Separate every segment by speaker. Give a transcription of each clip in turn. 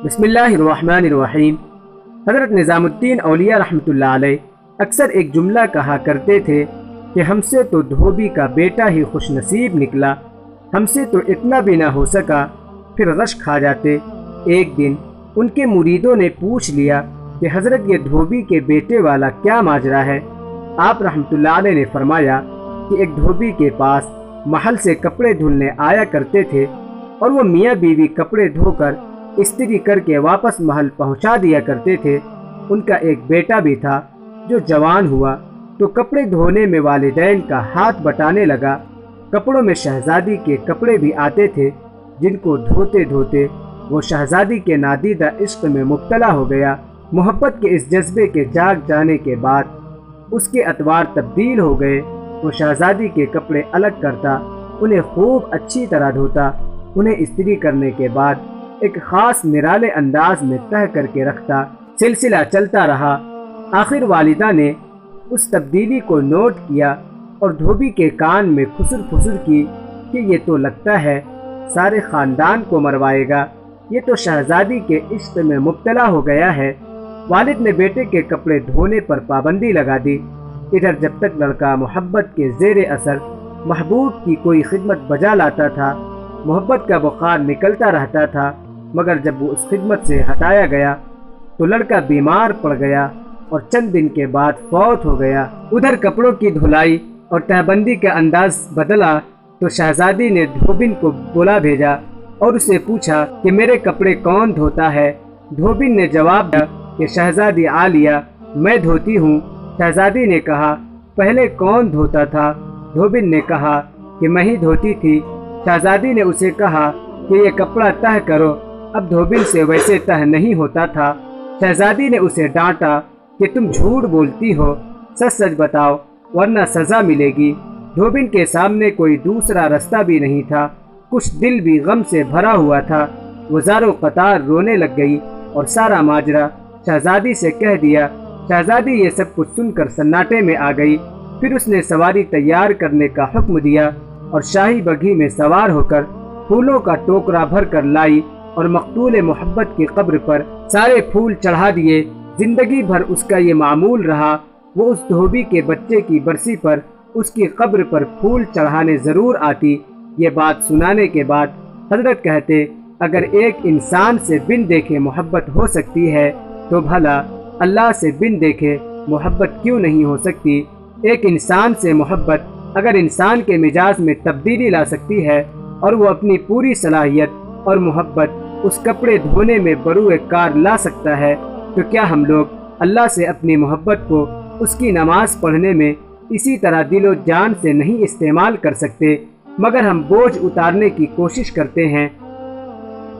Speaker 1: بسم اللہ الرحمن الرحیم۔ حضرت نظام الدین اولیاء رحمۃ اللہ علیہ اکثر ایک جملہ کہا کرتے تھے کہ ہم سے تو دھوبی کا بیٹا ہی خوش نصیب نکلا، ہم سے تو اتنا بھی نہ ہو سکا، پھر غش کھا جاتے۔ ایک دن ان کے مریدوں نے پوچھ لیا کہ حضرت یہ دھوبی کے بیٹے والا کیا ماجرا ہے؟ آپ رحمۃ اللہ علیہ نے فرمایا کہ ایک دھوبی کے پاس محل سے کپڑے دھلنے آیا کرتے تھے اور وہ میاں بیوی کپڑے دھو کر استری کر کے واپس محل پہنچا دیا کرتے تھے۔ ان کا ایک بیٹا بھی تھا جو جوان ہوا تو کپڑے دھونے میں والدین کا ہاتھ بٹانے لگا۔ کپڑوں میں شہزادی کے کپڑے بھی آتے تھے جن کو دھوتے دھوتے وہ شہزادی کے نادیدہ عشق میں مبتلا ہو گیا۔ محبت کے اس جذبے کے جاگ جانے کے بعد اس کے اطوار تبدیل ہو گئے۔ وہ شہزادی کے کپڑے الگ کرتا، انہیں خوب اچھی طرح دھوتا، انہیں استری کرنے کے بعد ایک خاص نرالے انداز میں تہہ کر کے رکھتا۔ سلسلہ چلتا رہا۔ آخر والدہ نے اس تبدیلی کو نوٹ کیا اور دھوبی کے کان میں پھسر پھسر کی کہ یہ تو لگتا ہے سارے خاندان کو مروائے گا، یہ تو شہزادی کے عشق میں مبتلا ہو گیا ہے۔ والد نے بیٹے کے کپڑے دھونے پر پابندی لگا دی۔ ادھر جب تک لڑکا محبت کے زیر اثر محبوب کی کوئی خدمت بجا لاتا تھا، محبت کا بخار نکلتا رہتا تھا، مگر جب وہ اس خدمت سے ہٹایا گیا تو لڑکا بیمار پڑ گیا اور چند دن کے بعد فوت ہو گیا۔ ادھر کپڑوں کی دھلائی اور تہہ بندی کا انداز بدلا تو شہزادی نے دھوبن کو بلا بھیجا اور اسے پوچھا کہ میرے کپڑے کون دھوتا ہے؟ دھوبن نے جواب دیا کہ شہزادی عالیہ میں دھوتی ہوں۔ شہزادی نے کہا پہلے کون دھوتا تھا؟ دھوبن نے کہا کہ میں ہی دھوتی تھی۔ شہزادی نے اسے کہا کہ یہ کپڑا تہہ کرو۔ اب دھوبن سے ویسے تہہ نہیں ہوتا تھا۔ شہزادی نے اسے ڈانٹا کہ تم جھوٹ بولتی ہو، سچ سچ بتاؤ ورنہ سزا ملے گی۔ دھوبن کے سامنے کوئی دوسرا رستہ بھی نہیں تھا، کچھ دل بھی غم سے بھرا ہوا تھا۔ وہ زاروں قطار رونے لگ گئی اور سارا ماجرا شہزادی سے کہہ دیا۔ شہزادی یہ سب کچھ سن کر سناٹے میں آ گئی۔ پھر اس نے سواری تیار کرنے کا حکم دیا اور شاہی بگھی میں سوار ہو کر پھولوں کا ٹوکرا بھر کر لائی اور مقتول محبت کی قبر پر سارے پھول چڑھا دیے۔ زندگی بھر اس کا یہ معمول رہا، وہ اس دھوبی کے بچے کی برسی پر اس کی قبر پر پھول چڑھانے ضرور آتی۔ یہ بات سنانے کے بعد حضرت کہتے اگر ایک انسان سے بن دیکھے محبت ہو سکتی ہے تو بھلا اللہ سے بن دیکھے محبت کیوں نہیں ہو سکتی؟ ایک انسان سے محبت اگر انسان کے مزاج میں تبدیلی لا سکتی ہے اور وہ اپنی پوری صلاحیت اور محبت اس کپڑے دھونے میں بروئے کار لا سکتا ہے تو کیا ہم لوگ اللہ سے اپنی محبت کو اس کی نماز پڑھنے میں اسی طرح دل و جان سے نہیں استعمال کر سکتے؟ مگر ہم بوجھ اتارنے کی کوشش کرتے ہیں۔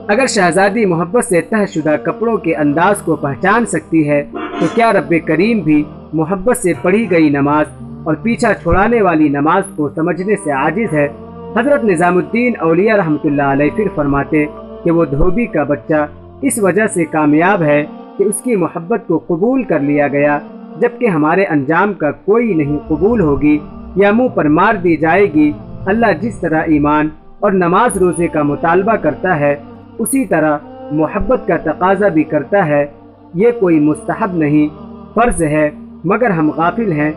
Speaker 1: اگر شہزادی محبت سے تہہ شدہ کپڑوں کے انداز کو پہچان سکتی ہے تو کیا رب کریم بھی محبت سے پڑھی گئی نماز اور پیچھا چھڑانے والی نماز کو سمجھنے سے عاجز ہے؟ حضرت نظام الدین اولیاء رحمۃ اللہ علیہ پھر فرماتے کہ وہ دھوبی کا بچہ اس وجہ سے کامیاب ہے کہ اس کی محبت کو قبول کر لیا گیا، جبکہ ہمارے انجام کا کوئی نہیں قبول ہوگی یا منہ پر مار دی جائے گی۔ اللہ جس طرح ایمان اور نماز روزے کا مطالبہ کرتا ہے اسی طرح محبت کا تقاضا بھی کرتا ہے۔ یہ کوئی مستحب نہیں، فرض ہے، مگر ہم غافل ہیں۔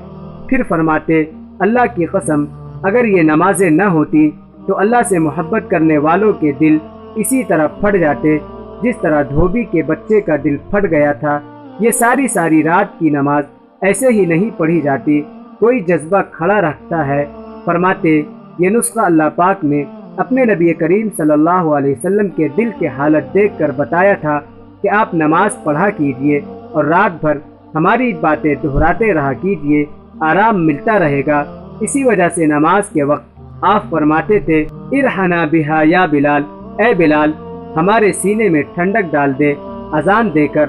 Speaker 1: پھر فرماتے اللہ کی قسم اگر یہ نمازیں نہ ہوتی تو اللہ سے محبت کرنے والوں کے دل اسی طرح پھٹ جاتے جس طرح دھوبی کے بچے کا دل پھٹ گیا تھا۔ یہ ساری رات کی نماز ایسے ہی نہیں پڑھی جاتی، کوئی جذبہ کھڑا رکھتا ہے۔ فرماتے یہ نسخہ اللہ پاک نے اپنے نبی کریم صلی اللہ علیہ وسلم کے دل کے حالت دیکھ کر بتایا تھا کہ آپ نماز پڑھا کیجئے اور رات بھر ہماری باتیں دہراتے رہا کیجئے، آرام ملتا رہے گا۔ اسی وجہ سے نماز کے وقت آپ فرماتے تھے ارحنا بہا یا بلال، اے بلال ہمارے سینے میں ٹھنڈک ڈال دے۔ اذان دے کر